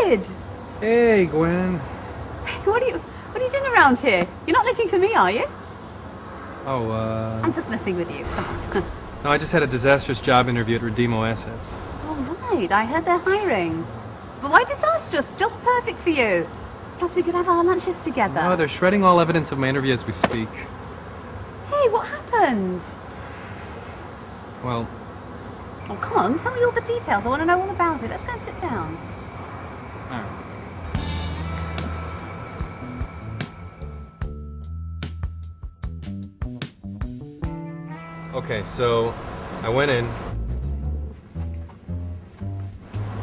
David! Hey, Gwen. What are you doing around here? You're not looking for me, are you? Oh, I'm just messing with you. Come on. no, I just had a disastrous job interview at Redemo Assets. Oh, right. I heard they're hiring. But why disastrous? Job's perfect for you. Plus, we could have our lunches together. No, they're shredding all evidence of my interview as we speak. Hey, what happened? Well, Oh, come on. Tell me all the details. I want to know all about it. Let's go and sit down. all right. Okay, so I went in,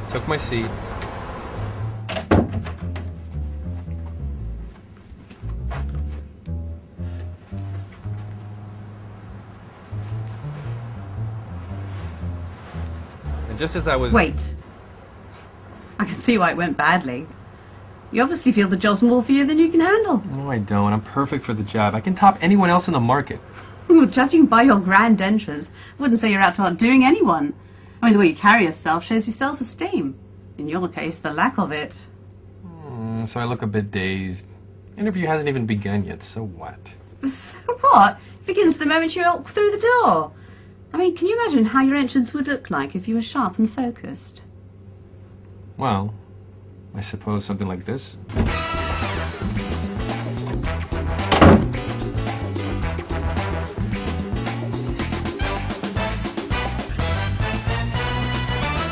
took my seat. And just as I was... Wait. I can see why it went badly. You obviously feel the job's more for you than you can handle. No, I don't. I'm perfect for the job. I can top anyone else in the market. Well, judging by your grand entrance, I wouldn't say you're out to outdoing anyone. I mean, the way you carry yourself shows your self-esteem. In your case, the lack of it. So I look a bit dazed. Interview hasn't even begun yet, so what? So what? It begins the moment you walk through the door. I mean, can you imagine how your entrance would look like if you were sharp and focused? Well, I suppose something like this.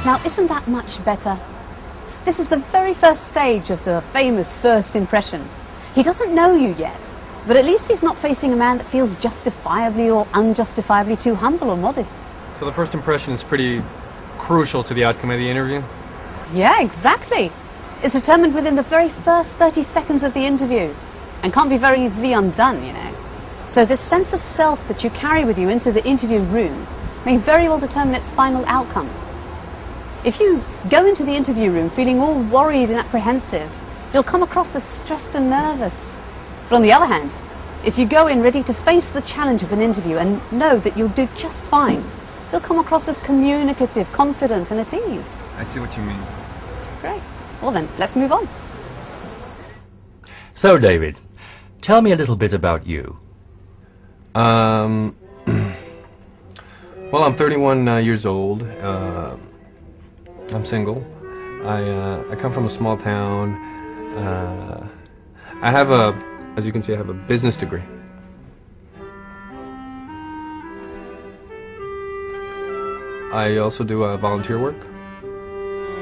Now, isn't that much better? This is the very first stage of the famous first impression. He doesn't know you yet, but at least he's not facing a man that feels justifiably or unjustifiably too humble or modest. So the first impression is pretty crucial to the outcome of the interview? Yeah, exactly. It's determined within the very first 30 seconds of the interview and can't be very easily undone, you know. So this sense of self that you carry with you into the interview room may very well determine its final outcome. If you go into the interview room feeling all worried and apprehensive, you'll come across as stressed and nervous. But on the other hand, if you go in ready to face the challenge of an interview and know that you'll do just fine, you'll come across as communicative, confident and at ease. I see what you mean. Great. Well then, let's move on. So, David, tell me a little bit about you. Well, I'm 31 years old. I'm single. I come from a small town. I have as you can see, I have a business degree. I also do volunteer work.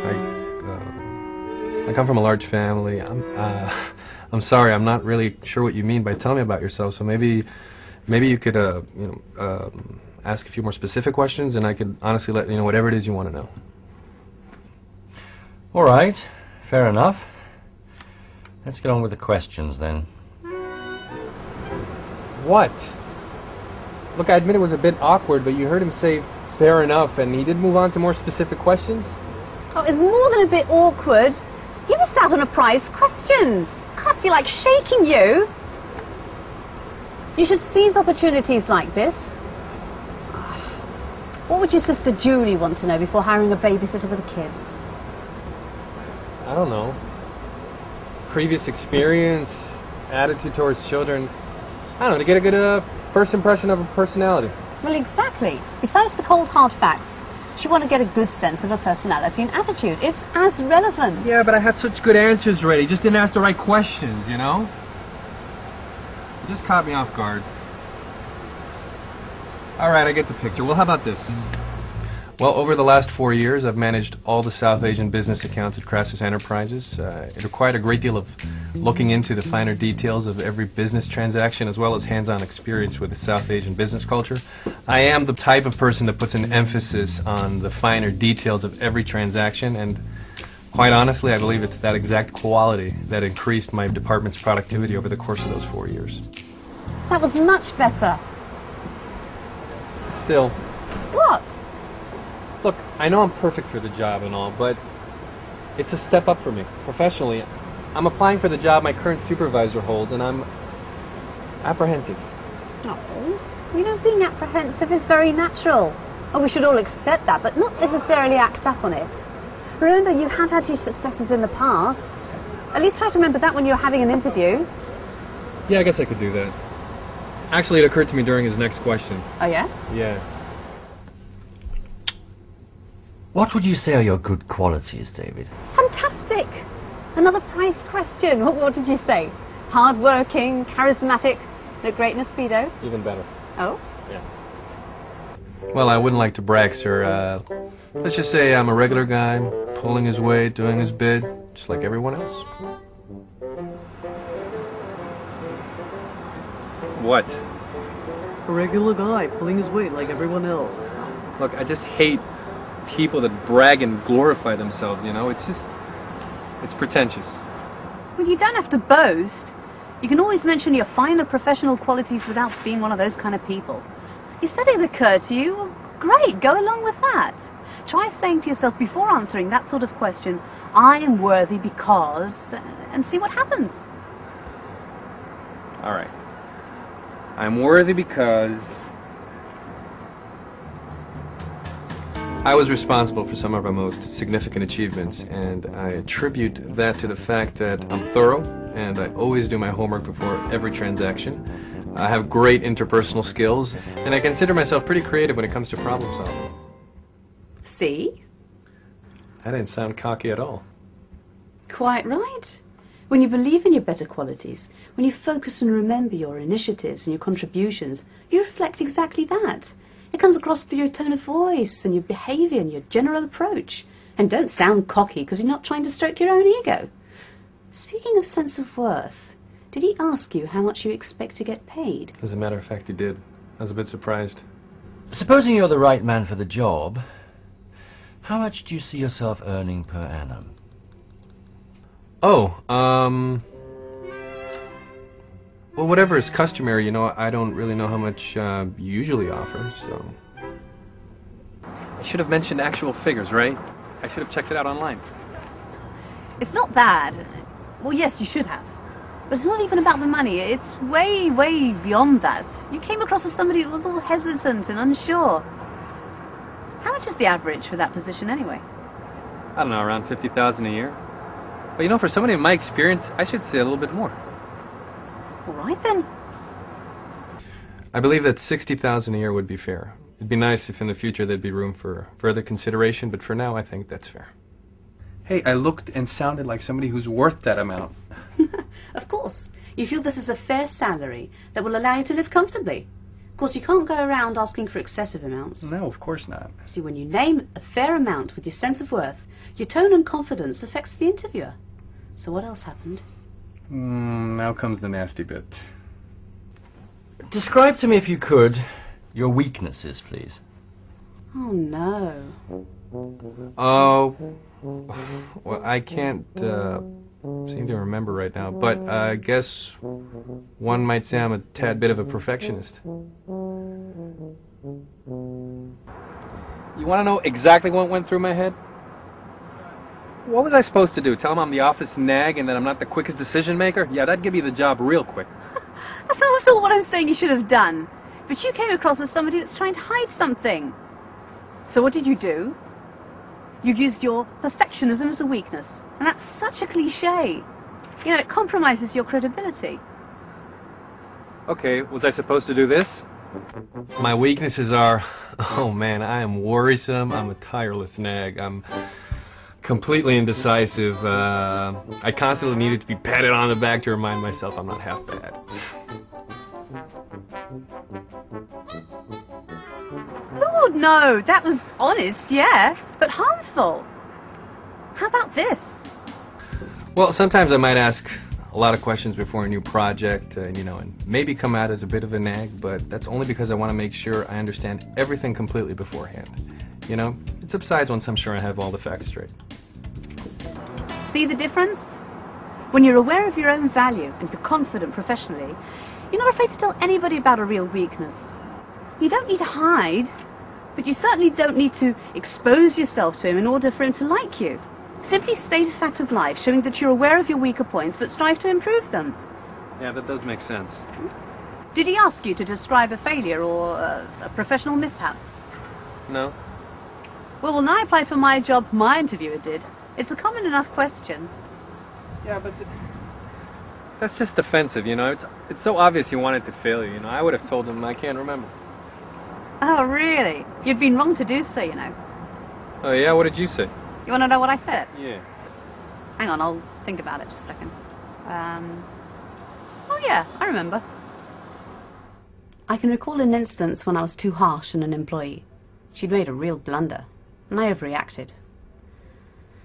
I come from a large family. I'm sorry, I'm not really sure what you mean by telling me about yourself. So maybe you could ask a few more specific questions, and I could honestly let you know whatever it is you want to know. All right, fair enough. Let's get on with the questions then. What? Look, I admit it was a bit awkward, but you heard him say fair enough, and he did move on to more specific questions. Oh, it's more than a bit awkward. You missed out on a prize question. God, I feel like shaking you. You should seize opportunities like this. What would your sister Julie want to know before hiring a babysitter for the kids? I don't know. Previous experience, attitude towards children. I don't know, to get a good first impression of a personality. Well, exactly. Besides the cold, hard facts, she want to get a good sense of her personality and attitude. It's as relevant. Yeah, but I had such good answers ready. Just didn't ask the right questions, you know? It just caught me off guard. All right, I get the picture. Well, how about this? Well, over the last 4 years, I've managed all the South Asian business accounts at Crassus Enterprises. It required a great deal of looking into the finer details of every business transaction, as well as hands-on experience with the South Asian business culture. I am the type of person that puts an emphasis on the finer details of every transaction, and quite honestly, I believe it's that exact quality that increased my department's productivity over the course of those 4 years. That was much better. Still, What? look, I know I'm perfect for the job and all, but it's a step up for me professionally. I'm applying for the job my current supervisor holds, and I'm apprehensive. Oh, you know, being apprehensive is very natural. Oh, we should all accept that, but not necessarily act up on it. Remember, you have had your successes in the past. At least try to remember that when you're having an interview. Yeah, I guess I could do that. Actually, it occurred to me during his next question. Oh, yeah? Yeah. What would you say are your good qualities, David? Fantastic! Another prize question. What did you say? Hard-working, charismatic, look great in a Speedo? Even better. Oh? Yeah. Well, I wouldn't like to brag, sir. Let's just say I'm a regular guy, pulling his weight, doing his bit, just like everyone else. What? A regular guy pulling his weight like everyone else. Look, I just hate people that brag and glorify themselves, you know? It's just... it's pretentious. Well, you don't have to boast. You can always mention your finer professional qualities without being one of those kind of people. You said it occurred to you. Well, great, go along with that. Try saying to yourself before answering that sort of question, I am worthy because... and see what happens. All right. I'm worthy because... I was responsible for some of our most significant achievements, and I attribute that to the fact that I'm thorough, and I always do my homework before every transaction. I have great interpersonal skills, and I consider myself pretty creative when it comes to problem solving. See? I didn't sound cocky at all. Quite right. When you believe in your better qualities, when you focus and remember your initiatives and your contributions, you reflect exactly that. It comes across through your tone of voice and your behaviour and your general approach. And don't sound cocky because you're not trying to stroke your own ego. Speaking of sense of worth, did he ask you how much you expect to get paid? As a matter of fact, he did. I was a bit surprised. Supposing you're the right man for the job, how much do you see yourself earning per annum? Oh, well, whatever is customary, you know, I don't really know how much you usually offer, so... I should have mentioned actual figures, right? I should have checked it out online. It's not bad. Well, yes, you should have. But it's not even about the money. It's way, way beyond that. You came across as somebody that was all hesitant and unsure. How much is the average for that position, anyway? I don't know, around $50,000 a year. But you know, for somebody in my experience, I should say a little bit more. All right, then. I believe that $60,000 a year would be fair. It'd be nice if in the future there'd be room for further consideration, but for now, I think that's fair. Hey, I looked and sounded like somebody who's worth that amount. Of course. You feel this is a fair salary that will allow you to live comfortably. Of course, you can't go around asking for excessive amounts. No, of course not. See, when you name a fair amount with your sense of worth, your tone and confidence affects the interviewer. So what else happened? Now comes the nasty bit. Describe to me, if you could, your weaknesses, please. Oh, no. Oh, well, I can't seem to remember right now, but I guess one might say I'm a tad bit of a perfectionist. You want to know exactly what went through my head? What was I supposed to do? Tell him I'm the office nag and that I'm not the quickest decision maker? Yeah, that'd give you the job real quick. That's not at all what I'm saying you should have done. But you came across as somebody that's trying to hide something. So what did you do? You used your perfectionism as a weakness. And that's such a cliche. You know, it compromises your credibility. Okay, was I supposed to do this? My weaknesses are, oh man, I am worrisome, I'm a tireless nag, I'm completely indecisive, I constantly needed to be patted on the back to remind myself I'm not half bad. Lord, no, that was honest, yeah, but harmful. How about this? Well, sometimes I might ask a lot of questions before a new project, you know, and maybe come out as a bit of a nag, but that's only because I want to make sure I understand everything completely beforehand. You know, it subsides once I'm sure I have all the facts straight. See the difference? When you're aware of your own value and you're confident professionally, you're not afraid to tell anybody about a real weakness. You don't need to hide, but you certainly don't need to expose yourself to him in order for him to like you. Simply state a fact of life, showing that you're aware of your weaker points, but strive to improve them. Yeah, that does make sense. Did he ask you to describe a failure or a professional mishap? No. Well, when I applied for my job, my interviewer did. It's a common enough question. Yeah, but that's just offensive, you know? It's so obvious he wanted to fail you, you know? I would have told him I can't remember. Oh, really? You'd been wrong to do so, you know. Oh, yeah? What did you say? You want to know what I said? Yeah. Hang on, I'll think about it just a second. Oh, yeah, I remember. I can recall an instance when I was too harsh on an employee. She'd made a real blunder, and I overreacted.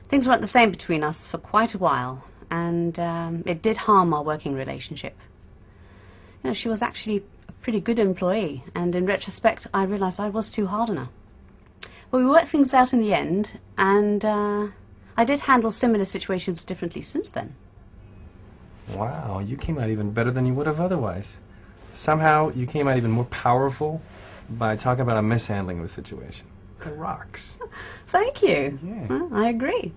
Things weren't the same between us for quite a while, and it did harm our working relationship. You know, she was actually a pretty good employee, and in retrospect, I realized I was too hard on her. But we worked things out in the end, and I did handle similar situations differently since then. Wow, you came out even better than you would have otherwise. Somehow, you came out even more powerful by talking about a mishandling of the situation. That rocks. Thank you. Yeah. Well, I agree.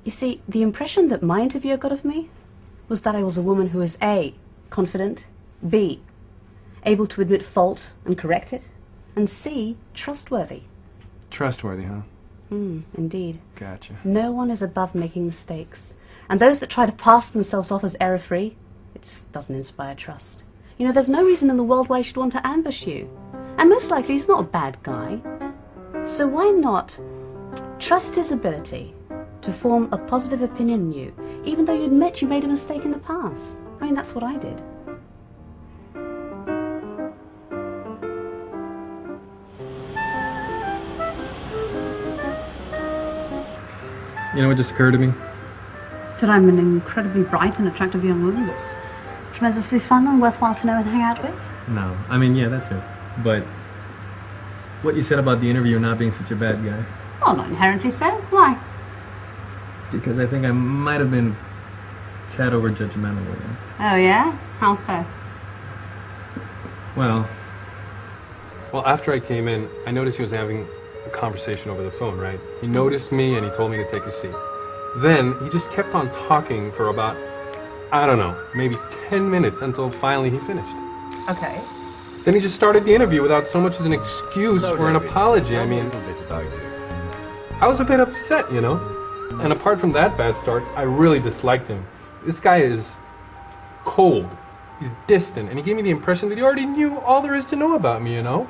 You see, the impression that my interviewer got of me was that I was a woman who is A, confident, B, able to admit fault and correct it, and C, trustworthy. Trustworthy, huh? Indeed. Gotcha. No one is above making mistakes. And those that try to pass themselves off as error-free, it just doesn't inspire trust. You know, there's no reason in the world why he should want to ambush you. And most likely he's not a bad guy. So why not trust his ability to form a positive opinion on you, even though you admit you made a mistake in the past? I mean, that's what I did. You know what just occurred to me? That I'm an incredibly bright and attractive young woman that's tremendously fun and worthwhile to know and hang out with. No. I mean, yeah, that too. But what you said about the interviewer not being such a bad guy. Oh, not inherently so. Why? Because I think I might have been a tad over judgmental with him. Oh, yeah? How so? Well, after I came in, I noticed he was having a conversation over the phone, right? He noticed me and he told me to take a seat. Then he just kept on talking for about, I don't know, maybe 10 minutes until finally he finished. Okay. Then he just started the interview without so much as an excuse So, or an David, apology. tell I me a mean, little bit about you. I was a bit upset, you know? And apart from that bad start, I really disliked him. This guy is cold. He's distant. And he gave me the impression that he already knew all there is to know about me, you know?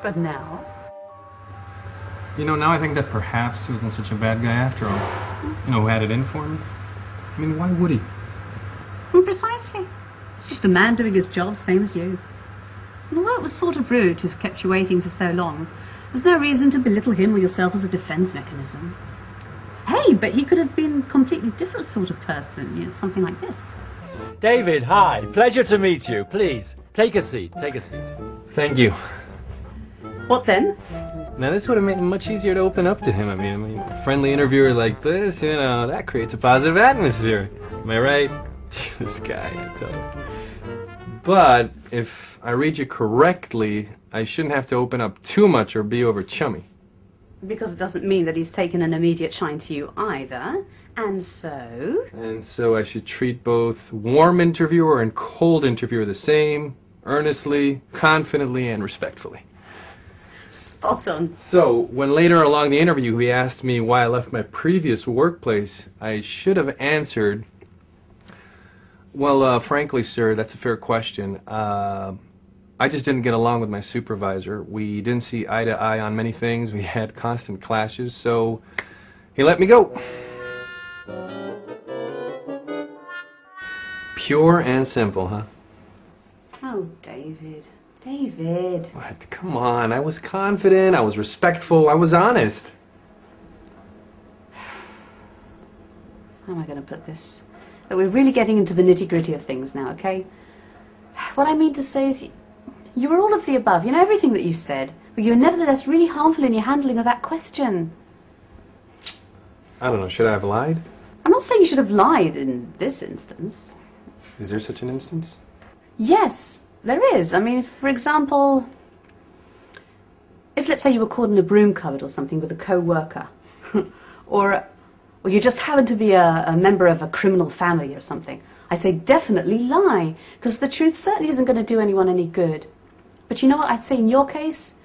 But now? You know, now I think that perhaps he wasn't such a bad guy after all. You know, who had it in for me? I mean, why would he? Precisely. It's just a man doing his job, same as you. And although it was sort of rude to have kept you waiting for so long, there's no reason to belittle him or yourself as a defense mechanism. Hey, but he could have been a completely different sort of person, you know, something like this. David, hi. Pleasure to meet you. Please, take a seat. Take a seat. Thank you. What then? Now, this would have made it much easier to open up to him. I mean, a friendly interviewer like this, you know, that creates a positive atmosphere. Am I right? This guy, I tell you. But if I read you correctly, I shouldn't have to open up too much or be over chummy. Because it doesn't mean that he's taken an immediate shine to you either. And so? And so I should treat both warm interviewer and cold interviewer the same, earnestly, confidently, and respectfully. Spot on. So, when later along the interview he asked me why I left my previous workplace, I should have answered, well, frankly, sir, that's a fair question. I just didn't get along with my supervisor. We didn't see eye to eye on many things. We had constant clashes, so he let me go. Pure and simple, huh? Oh, David. David. What? Come on. I was confident. I was respectful. I was honest. How am I going to put this? But we're really getting into the nitty-gritty of things now, okay? What I mean to say is you were all of the above, you know, everything that you said, but you were nevertheless really harmful in your handling of that question. I don't know. Should I have lied? I'm not saying you should have lied in this instance. Is there such an instance? Yes, there is. I mean, for example, if let's say you were caught in a broom cupboard or something with a co-worker, or you just happen to be a member of a criminal family or something, I say definitely lie, because the truth certainly isn't going to do anyone any good. But you know what I'd say in your case?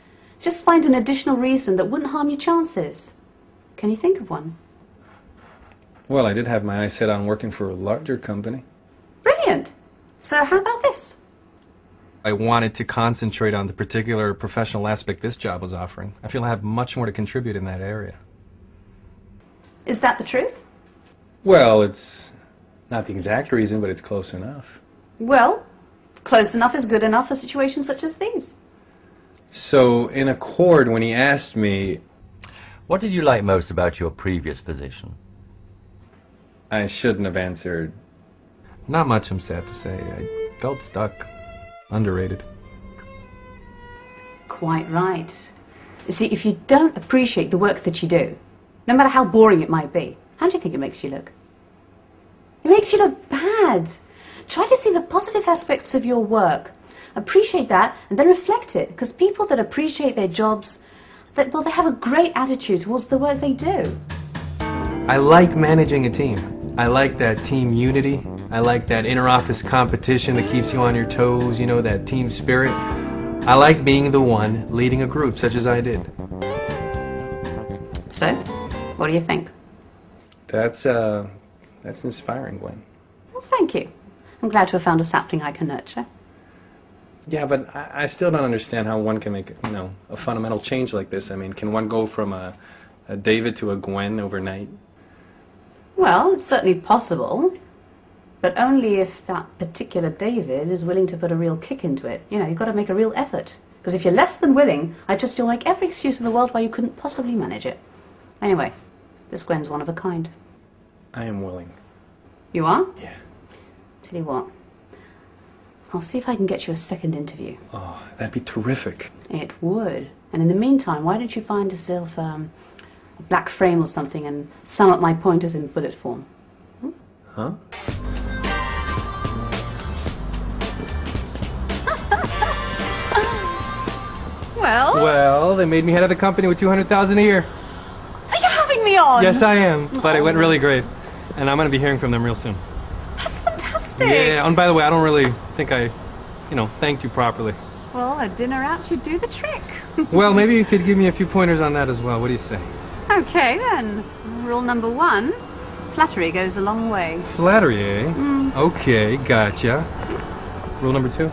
Just find an additional reason that wouldn't harm your chances. Can you think of one? Well, I did have my eyes set on working for a larger company. Brilliant. So how about this? I wanted to concentrate on the particular professional aspect this job was offering. I feel I have much more to contribute in that area. Is that the truth? Well, it's not the exact reason, but it's close enough. Well, close enough is good enough for situations such as these. So, in accord, when he asked me, What did you like most about your previous position? I shouldn't have answered. Not much, I'm sad to say. I felt stuck. Underrated. Quite right. You see, if you don't appreciate the work that you do, no matter how boring it might be, how do you think it makes you look? It makes you look bad. Try to see the positive aspects of your work. Appreciate that and then reflect it. Because people that appreciate their jobs, they have a great attitude towards the work they do. I like managing a team. I like that team unity. I like that inter-office competition that keeps you on your toes, you know, that team spirit. I like being the one leading a group such as I did. So, what do you think? That's inspiring, Gwen. Well, thank you. I'm glad to have found a sapling I can nurture. Yeah, but I still don't understand how one can make, you know, a fundamental change like this. I mean, can one go from a David to a Gwen overnight? Well, it's certainly possible, but only if that particular David is willing to put a real kick into it. You know, you've got to make a real effort. Because if you're less than willing, I'd just still make every excuse in the world why you couldn't possibly manage it. Anyway, this Gwen's one of a kind. I am willing. You are? Yeah. Tell you what, I'll see if I can get you a second interview. Oh, that'd be terrific. It would. And in the meantime, why don't you find yourself a black frame or something and sum up my pointers in bullet form? Hmm? Huh? Well, they made me head of the company with $200,000 a year. Are you having me on? Yes, I am. But it went really great. And I'm going to be hearing from them real soon. That's fantastic. Yeah, and by the way, I don't really think I, thanked you properly. Well, a dinner out should do the trick. Well, maybe you could give me a few pointers on that as well. What do you say? Okay, then. Rule number 1, flattery goes a long way. Flattery, eh? Okay, gotcha. Rule number 2?